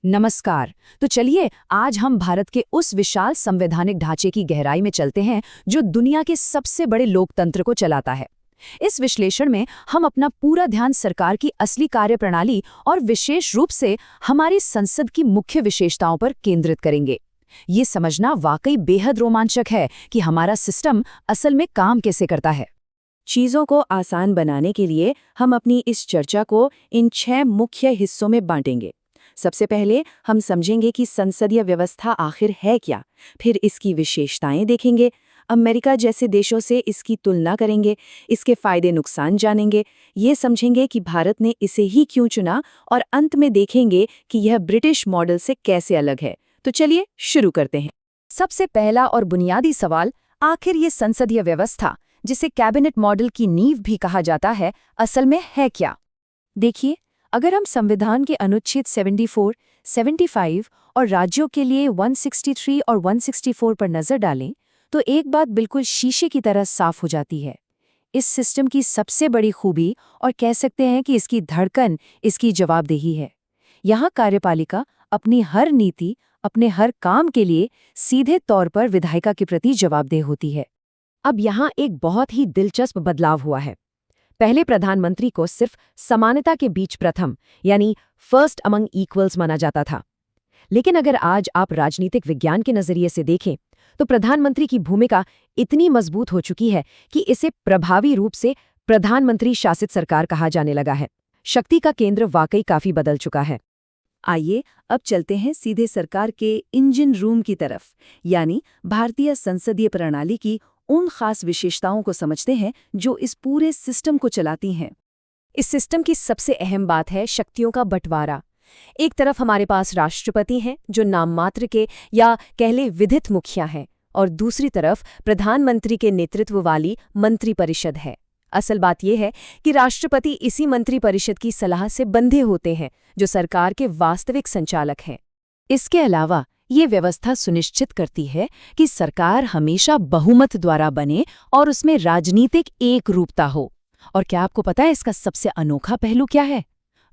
नमस्कार। तो चलिए आज हम भारत के उस विशाल संवैधानिक ढांचे की गहराई में चलते हैं जो दुनिया के सबसे बड़े लोकतंत्र को चलाता है। इस विश्लेषण में हम अपना पूरा ध्यान सरकार की असली कार्यप्रणाली और विशेष रूप से हमारी संसद की मुख्य विशेषताओं पर केंद्रित करेंगे। ये समझना वाकई बेहद रोमांचक है कि हमारा सिस्टम असल में काम कैसे करता है। चीज़ों को आसान बनाने के लिए हम अपनी इस चर्चा को इन 6 मुख्य हिस्सों में बांटेंगे। सबसे पहले हम समझेंगे कि संसदीय व्यवस्था आखिर है क्या, फिर इसकी विशेषताएं देखेंगे, अमेरिका जैसे देशों से इसकी तुलना करेंगे, इसके फायदे नुकसान जानेंगे, ये समझेंगे कि भारत ने इसे ही क्यों चुना और अंत में देखेंगे कि यह ब्रिटिश मॉडल से कैसे अलग है। तो चलिए शुरू करते हैं। सबसे पहला और बुनियादी सवाल, आखिर ये संसदीय व्यवस्था, जिसे कैबिनेट मॉडल की नींव भी कहा जाता है, असल में है क्या? देखिए, अगर हम संविधान के अनुच्छेद 74, 75 और राज्यों के लिए 163 और 164 पर नजर डालें, तो एक बात बिल्कुल शीशे की तरह साफ हो जाती है। इस सिस्टम की सबसे बड़ी खूबी, और कह सकते हैं कि इसकी धड़कन, इसकी जवाबदेही है। यहाँ कार्यपालिका अपनी हर नीति, अपने हर काम के लिए सीधे तौर पर विधायिका के प्रति जवाबदेह होती है। अब यहाँ एक बहुत ही दिलचस्प बदलाव हुआ है। पहले प्रधानमंत्री को सिर्फ समानता के बीच प्रथम यानी फर्स्ट अमंग इक्वल्स माना जाता था। लेकिन अगर आज आप राजनीतिक विज्ञान के नजरिए से देखें तो प्रधानमंत्री की भूमिका इतनी मजबूत हो चुकी है कि इसे प्रभावी रूप से प्रधानमंत्री शासित सरकार कहा जाने लगा है। शक्ति का केंद्र वाकई काफी बदल चुका है। आइए अब चलते हैं सीधे सरकार के इंजन रूम की तरफ, यानी भारतीय संसदीय प्रणाली की उन खास विशेषताओं को समझते हैं जो इस पूरे सिस्टम को चलाती हैं। इस सिस्टम की सबसे अहम बात है शक्तियों का बंटवारा। एक तरफ हमारे पास राष्ट्रपति हैं जो नाम मात्र के या कह लें विधित मुखिया हैं, और दूसरी तरफ प्रधानमंत्री के नेतृत्व वाली मंत्रिपरिषद है। असल बात यह है कि राष्ट्रपति इसी मंत्रिपरिषद की सलाह से बंधे होते हैं, जो सरकार के वास्तविक संचालक हैं। इसके अलावा ये व्यवस्था सुनिश्चित करती है कि सरकार हमेशा बहुमत द्वारा बने और उसमें राजनीतिक एकरूपता हो। और क्या आपको पता है इसका सबसे अनोखा पहलू क्या है?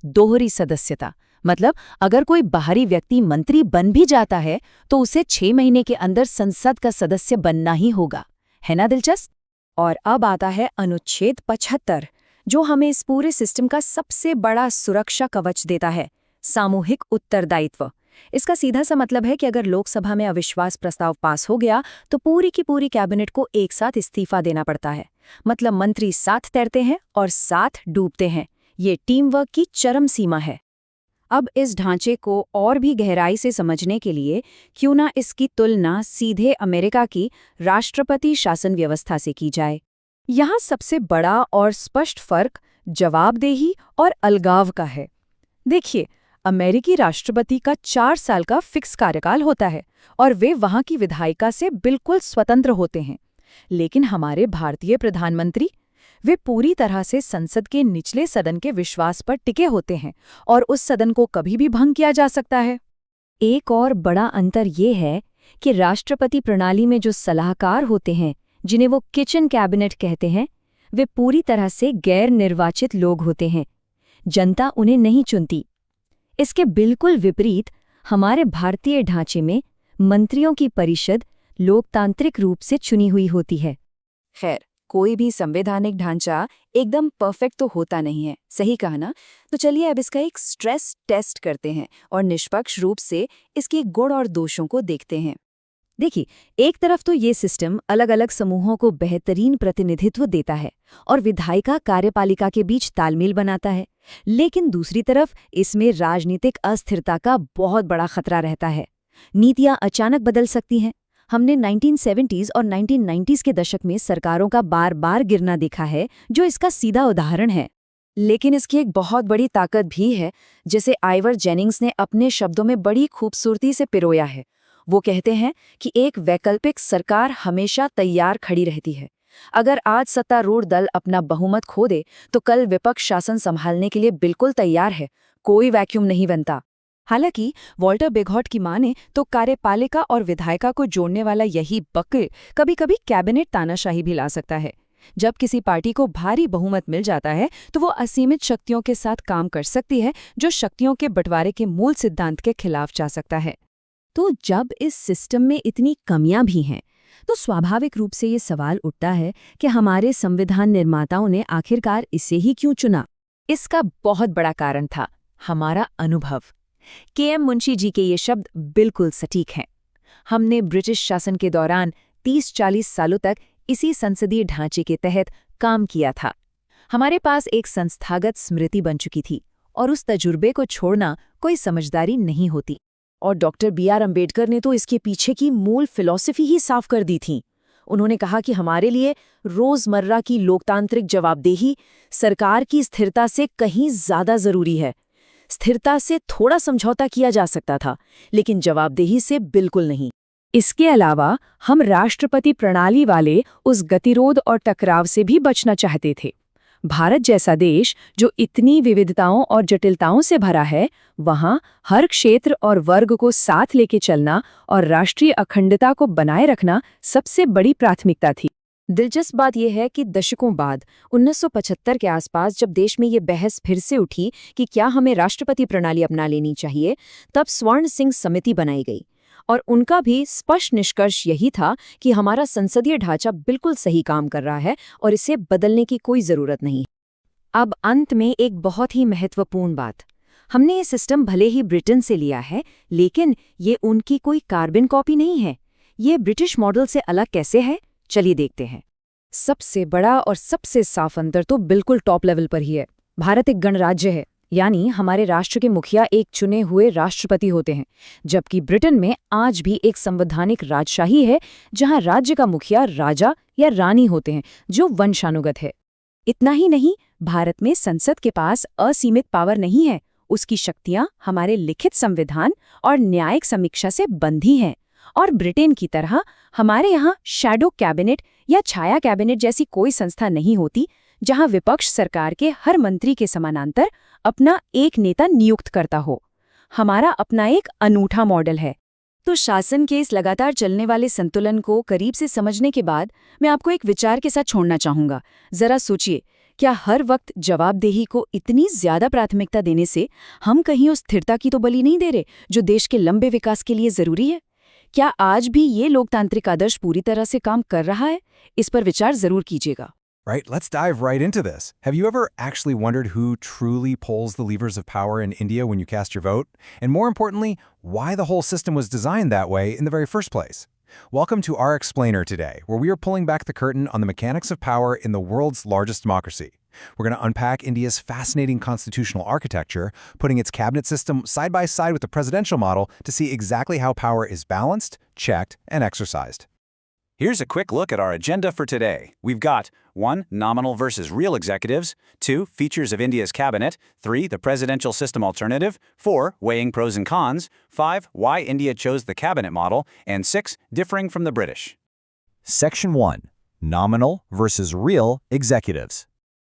दोहरी सदस्यता। मतलब अगर कोई बाहरी व्यक्ति मंत्री बन भी जाता है तो उसे 6 महीने के अंदर संसद का सदस्य बनना ही होगा। है ना दिलचस्प? और अब आता है अनुच्छेद 75, जो हमें इस पूरे सिस्टम का सबसे बड़ा सुरक्षा कवच देता है, सामूहिक उत्तरदायित्व। इसका सीधा सा मतलब है कि अगर लोकसभा में अविश्वास प्रस्ताव पास हो गया तो पूरी की पूरी कैबिनेट को एक साथ इस्तीफा देना पड़ता है। मतलब मंत्री साथ तैरते हैं और साथ डूबते हैं। ये टीम वर्क की चरम सीमा है। अब इस ढांचे को और भी गहराई से समझने के लिए क्यों ना इसकी तुलना सीधे अमेरिका की राष्ट्रपति शासन व्यवस्था से की जाए। यहाँ सबसे बड़ा और स्पष्ट फर्क जवाबदेही और अलगाव का है। देखिए, अमेरिकी राष्ट्रपति का 4 साल का फिक्स कार्यकाल होता है और वे वहां की विधायिका से बिल्कुल स्वतंत्र होते हैं। लेकिन हमारे भारतीय प्रधानमंत्री, वे पूरी तरह से संसद के निचले सदन के विश्वास पर टिके होते हैं और उस सदन को कभी भी भंग किया जा सकता है। एक और बड़ा अंतर ये है कि राष्ट्रपति प्रणाली में जो सलाहकार होते हैं, जिन्हें वो किचन कैबिनेट कहते हैं, वे पूरी तरह से गैर निर्वाचित लोग होते हैं। जनता उन्हें नहीं चुनती। इसके बिल्कुल विपरीत हमारे भारतीय ढांचे में मंत्रियों की परिषद लोकतांत्रिक रूप से चुनी हुई होती है। खैर, कोई भी संवैधानिक ढांचा एकदम परफेक्ट तो होता नहीं है, सही कहा ना? तो चलिए अब इसका एक स्ट्रेस टेस्ट करते हैं और निष्पक्ष रूप से इसके गुण और दोषों को देखते हैं। देखिए, एक तरफ तो ये सिस्टम अलग अलग समूहों को बेहतरीन प्रतिनिधित्व देता है और विधायिका कार्यपालिका के बीच तालमेल बनाता है, लेकिन दूसरी तरफ इसमें राजनीतिक अस्थिरता का बहुत बड़ा खतरा रहता है। नीतियां अचानक बदल सकती हैं। हमने 1970s और 1990s के दशक में सरकारों का बार बार गिरना देखा है, जो इसका सीधा उदाहरण है। लेकिन इसकी एक बहुत बड़ी ताकत भी है, जिसे आइवर जेनिंग्स ने अपने शब्दों में बड़ी खूबसूरती से पिरोया है। वो कहते हैं कि एक वैकल्पिक सरकार हमेशा तैयार खड़ी रहती है। अगर आज सत्तारूढ़ दल अपना बहुमत खो दे तो कल विपक्ष शासन संभालने के लिए बिल्कुल तैयार है। कोई वैक्यूम नहीं बनता। हालांकि वॉल्टर बेघॉट की माने तो कार्यपालिका और विधायिका को जोड़ने वाला यही बक्र कभी-कभी कैबिनेट तानाशाही भी ला सकता है। जब किसी पार्टी को भारी बहुमत मिल जाता है तो वो असीमित शक्तियों के साथ काम कर सकती है, जो शक्तियों के बंटवारे के मूल सिद्धांत के खिलाफ जा सकता है। तो जब इस सिस्टम में इतनी कमियां भी हैं, तो स्वाभाविक रूप से ये सवाल उठता है कि हमारे संविधान निर्माताओं ने आखिरकार इसे ही क्यों चुना। इसका बहुत बड़ा कारण था हमारा अनुभव। के.एम. मुंशी जी के ये शब्द बिल्कुल सटीक हैं। हमने ब्रिटिश शासन के दौरान 30-40 सालों तक इसी संसदीय ढांचे के तहत काम किया था। हमारे पास एक संस्थागत स्मृति बन चुकी थी और उस तजुर्बे को छोड़ना कोई समझदारी नहीं होती। और डॉक्टर बी.आर. अम्बेडकर ने तो इसके पीछे की मूल फिलॉसफी ही साफ कर दी थी। उन्होंने कहा कि हमारे लिए रोजमर्रा की लोकतांत्रिक जवाबदेही सरकार की स्थिरता से कहीं ज्यादा जरूरी है। स्थिरता से थोड़ा समझौता किया जा सकता था, लेकिन जवाबदेही से बिल्कुल नहीं। इसके अलावा हम राष्ट्रपति प्रणाली वाले उस गतिरोध और टकराव से भी बचना चाहते थे। भारत जैसा देश जो इतनी विविधताओं और जटिलताओं से भरा है, वहाँ हर क्षेत्र और वर्ग को साथ लेके चलना और राष्ट्रीय अखंडता को बनाए रखना सबसे बड़ी प्राथमिकता थी। दिलचस्प बात यह है कि दशकों बाद 1975 के आसपास जब देश में ये बहस फिर से उठी कि क्या हमें राष्ट्रपति प्रणाली अपना लेनी चाहिए, तब स्वर्ण सिंह समिति बनाई गई और उनका भी स्पष्ट निष्कर्ष यही था कि हमारा संसदीय ढांचा बिल्कुल सही काम कर रहा है और इसे बदलने की कोई जरूरत नहीं। अब अंत में एक बहुत ही महत्वपूर्ण बात, हमने ये सिस्टम भले ही ब्रिटेन से लिया है, लेकिन ये उनकी कोई कार्बन कॉपी नहीं है। ये ब्रिटिश मॉडल से अलग कैसे है, चलिए देखते हैं। सबसे बड़ा और सबसे साफ अंतर तो बिल्कुल टॉप लेवल पर ही है। भारत एक गणराज्य है, यानी हमारे राष्ट्र के मुखिया एक चुने हुए राष्ट्रपति होते हैं, जबकि ब्रिटेन में आज भी एक संवैधानिक राजशाही है जहां राज्य का मुखिया राजा या रानी होते हैं, जो वंशानुगत है। इतना ही नहीं, भारत में संसद के पास असीमित पावर नहीं है। उसकी शक्तियां हमारे लिखित संविधान और न्यायिक समीक्षा से बंधी हैं। और ब्रिटेन की तरह हमारे यहाँ शैडो कैबिनेट या छाया कैबिनेट जैसी कोई संस्था नहीं होती, जहां विपक्ष सरकार के हर मंत्री के समानांतर अपना एक नेता नियुक्त करता हो। हमारा अपना एक अनूठा मॉडल है। तो शासन के इस लगातार चलने वाले संतुलन को करीब से समझने के बाद मैं आपको एक विचार के साथ छोड़ना चाहूंगा। जरा सोचिए, क्या हर वक्त जवाबदेही को इतनी ज्यादा प्राथमिकता देने से हम कहीं उस स्थिरता की तो बलि नहीं दे रहे जो देश के लंबे विकास के लिए जरूरी है? क्या आज भी ये लोकतांत्रिक आदर्श पूरी तरह से काम कर रहा है? इस पर विचार जरूर कीजिएगा। Right, let's dive right into this. Have you ever actually wondered who truly pulls the levers of power in India when you cast your vote? And more importantly, why the whole system was designed that way in the very first place? Welcome to our Explainer today, where we are pulling back the curtain on the mechanics of power in the world's largest democracy. We're going to unpack India's fascinating constitutional architecture, putting its cabinet system side by side with the presidential model to see exactly how power is balanced, checked, and exercised. Here's a quick look at our agenda for today. We've got 1. Nominal versus real executives, 2. Features of India's cabinet, 3. The presidential system alternative, 4. Weighing pros and cons, 5. Why India chose the cabinet model, and 6. Differing from the British. Section 1. Nominal versus real executives.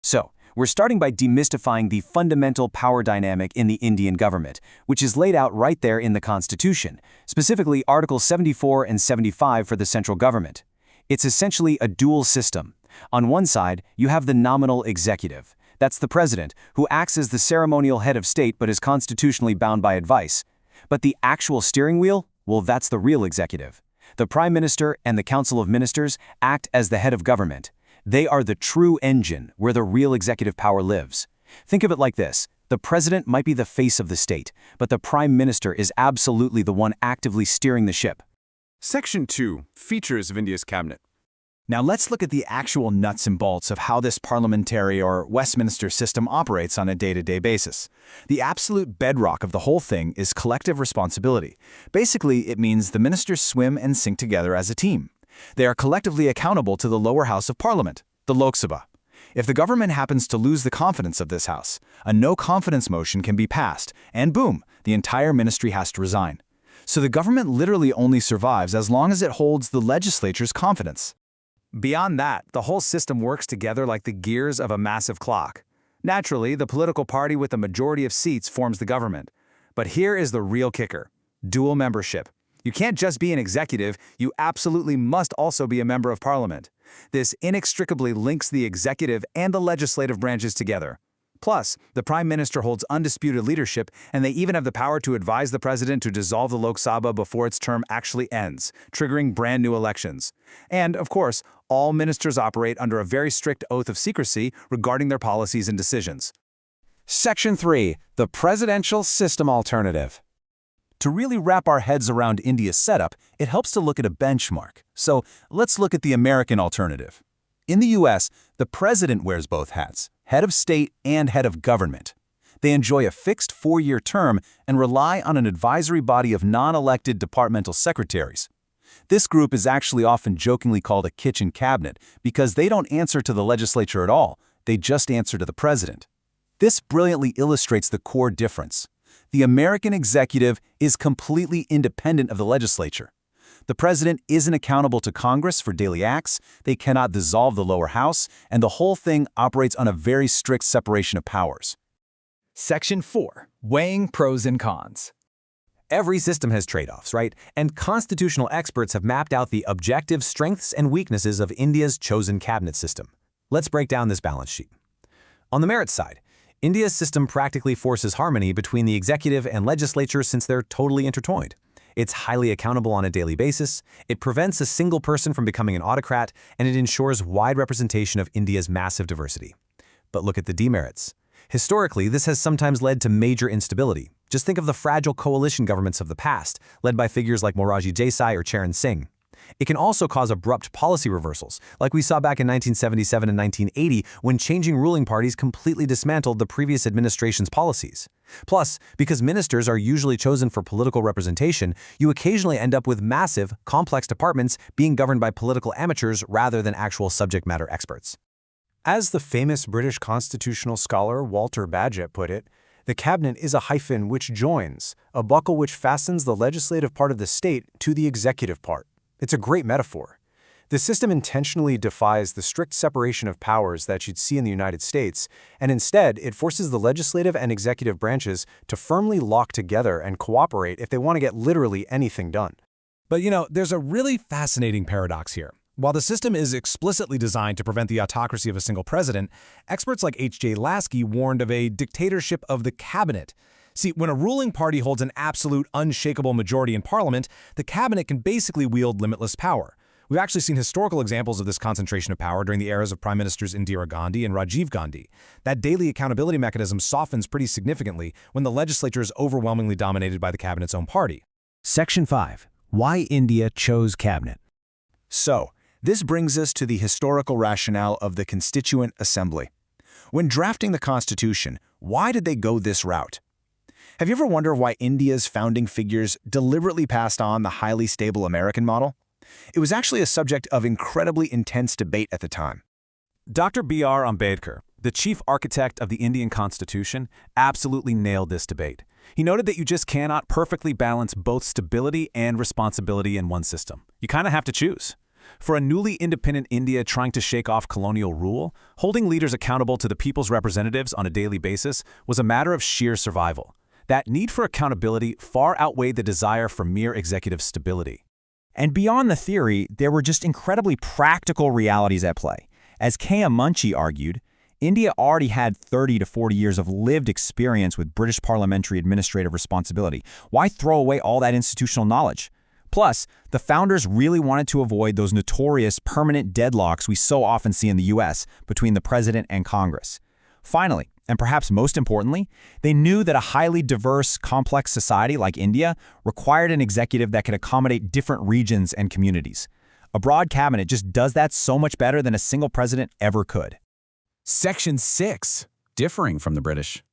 So, we're starting by demystifying the fundamental power dynamic in the Indian government, which is laid out right there in the Constitution, specifically Articles 74 and 75 for the central government. It's essentially a dual system. On one side, you have the nominal executive. That's the president, who acts as the ceremonial head of state but is constitutionally bound by advice. But the actual steering wheel? Well, that's the real executive. The Prime Minister and the Council of Ministers act as the head of government. They are the true engine where the real executive power lives. Think of it like this. The president might be the face of the state, but the prime minister is absolutely the one actively steering the ship. Section 2. Features of India's cabinet. Now let's look at the actual nuts and bolts of how this parliamentary or Westminster system operates on a day-to-day basis. The absolute bedrock of the whole thing is collective responsibility. Basically, it means the ministers swim and sink together as a team. They are collectively accountable to the lower house of parliament, the Lok Sabha. If the government happens to lose the confidence of this house, a no-confidence motion can be passed, and boom, the entire ministry has to resign. So the government literally only survives as long as it holds the legislature's confidence. Beyond that, the whole system works together like the gears of a massive clock. Naturally, the political party with the majority of seats forms the government. But here is the real kicker: dual membership. You can't just be an executive, you absolutely must also be a member of parliament. This inextricably links the executive and the legislative branches together. Plus, the Prime Minister holds undisputed leadership, and they even have the power to advise the President to dissolve the Lok Sabha before its term actually ends, triggering brand new elections. And, of course, all ministers operate under a very strict oath of secrecy regarding their policies and decisions. Section 3. The Presidential System Alternative. To really wrap our heads around India's setup, it helps to look at a benchmark. So, let's look at the American alternative. In the US, the president wears both hats, head of state and head of government. They enjoy a fixed 4-year term and rely on an advisory body of non-elected departmental secretaries. This group is actually often jokingly called a kitchen cabinet because they don't answer to the legislature at all, they just answer to the president. This brilliantly illustrates the core difference. The American executive is completely independent of the legislature. The president isn't accountable to Congress for daily acts, they cannot dissolve the lower house, and the whole thing operates on a very strict separation of powers. Section 4. Weighing pros and cons. Every system has trade-offs, right? And constitutional experts have mapped out the objective strengths and weaknesses of India's chosen cabinet system. Let's break down this balance sheet. On the merits side, India's system practically forces harmony between the executive and legislature since they're totally intertwined. It's highly accountable on a daily basis, it prevents a single person from becoming an autocrat, and it ensures wide representation of India's massive diversity. But look at the demerits. Historically, this has sometimes led to major instability. Just think of the fragile coalition governments of the past, led by figures like Morarji Desai or Charan Singh. It can also cause abrupt policy reversals, like we saw back in 1977 and 1980 when changing ruling parties completely dismantled the previous administration's policies. Plus, because ministers are usually chosen for political representation, you occasionally end up with massive, complex departments being governed by political amateurs rather than actual subject matter experts. As the famous British constitutional scholar Walter Bagehot put it, the cabinet is a hyphen which joins, a buckle which fastens the legislative part of the state to the executive part. It's a great metaphor. The system intentionally defies the strict separation of powers that you'd see in the United States, and instead it forces the legislative and executive branches to firmly lock together and cooperate if they want to get literally anything done. But there's a really fascinating paradox here. While the system is explicitly designed to prevent the autocracy of a single president, experts like H.J. Lasky warned of a dictatorship of the cabinet. See, when a ruling party holds an absolute, unshakable majority in parliament, the cabinet can basically wield limitless power. We've actually seen historical examples of this concentration of power during the eras of Prime Ministers Indira Gandhi and Rajiv Gandhi. That daily accountability mechanism softens pretty significantly when the legislature is overwhelmingly dominated by the cabinet's own party. Section 5. Why India chose cabinet. So, this brings us to the historical rationale of the Constituent Assembly. When drafting the Constitution, why did they go this route? Have you ever wondered why India's founding figures deliberately passed on the highly stable American model? It was actually a subject of incredibly intense debate at the time. Dr. B.R. Ambedkar, the chief architect of the Indian Constitution, absolutely nailed this debate. He noted that you just cannot perfectly balance both stability and responsibility in one system. You kind of have to choose. For a newly independent India trying to shake off colonial rule, holding leaders accountable to the people's representatives on a daily basis was a matter of sheer survival. That need for accountability far outweighed the desire for mere executive stability. And beyond the theory, there were just incredibly practical realities at play. As K.M. Munshi argued, India already had 30 to 40 years of lived experience with British parliamentary administrative responsibility. Why throw away all that institutional knowledge? Plus, the founders really wanted to avoid those notorious permanent deadlocks we so often see in the U.S. between the president and Congress. Finally, and perhaps most importantly, they knew that a highly diverse, complex society like India required an executive that could accommodate different regions and communities. A broad cabinet just does that so much better than a single president ever could. Section 6. Differing from the British.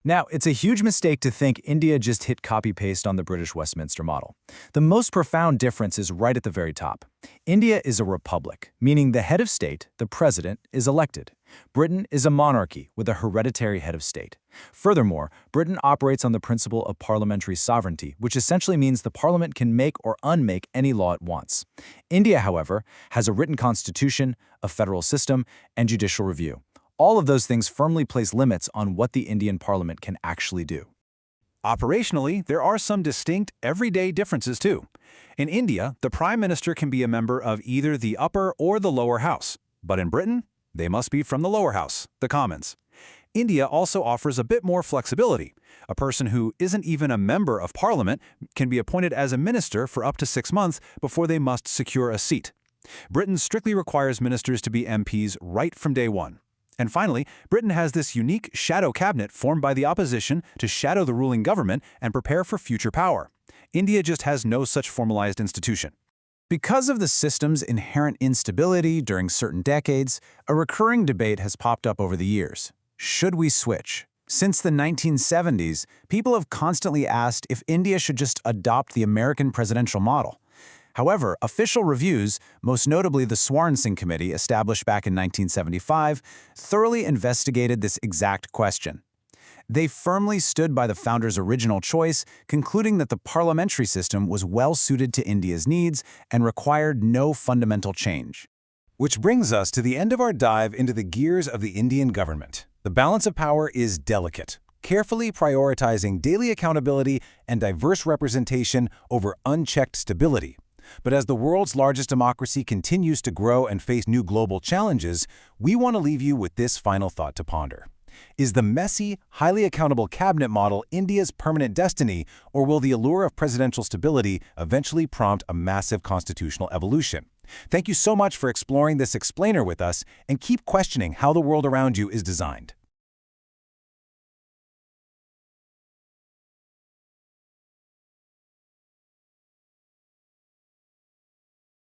Now, it's a huge mistake to think India just hit copy-paste on the British Westminster model. The most profound difference is right at the very top. India is a republic, meaning the head of state, the president, is elected. Britain is a monarchy with a hereditary head of state. Furthermore, Britain operates on the principle of parliamentary sovereignty, which essentially means the parliament can make or unmake any law it wants. India, however, has a written constitution, a federal system, and judicial review. All of those things firmly place limits on what the Indian parliament can actually do. Operationally, there are some distinct, everyday differences too. In India, the Prime Minister can be a member of either the upper or the lower house. But in Britain, they must be from the lower house, the Commons. India also offers a bit more flexibility. A person who isn't even a member of Parliament can be appointed as a minister for up to 6 months before they must secure a seat. Britain strictly requires ministers to be MPs right from day one. And finally, Britain has this unique shadow cabinet formed by the opposition to shadow the ruling government and prepare for future power. India just has no such formalized institution. Because of the system's inherent instability during certain decades, a recurring debate has popped up over the years. Should we switch? Since the 1970s, people have constantly asked if India should just adopt the American presidential model. However, official reviews, most notably the Swaran Singh Committee established back in 1975, thoroughly investigated this exact question. They firmly stood by the founders' original choice, concluding that the parliamentary system was well-suited to India's needs and required no fundamental change. Which brings us to the end of our dive into the gears of the Indian government. The balance of power is delicate, carefully prioritizing daily accountability and diverse representation over unchecked stability. But as the world's largest democracy continues to grow and face new global challenges, we want to leave you with this final thought to ponder. Is the messy, highly accountable cabinet model India's permanent destiny, or will the allure of presidential stability eventually prompt a massive constitutional evolution? Thank you so much for exploring this explainer with us, and keep questioning how the world around you is designed.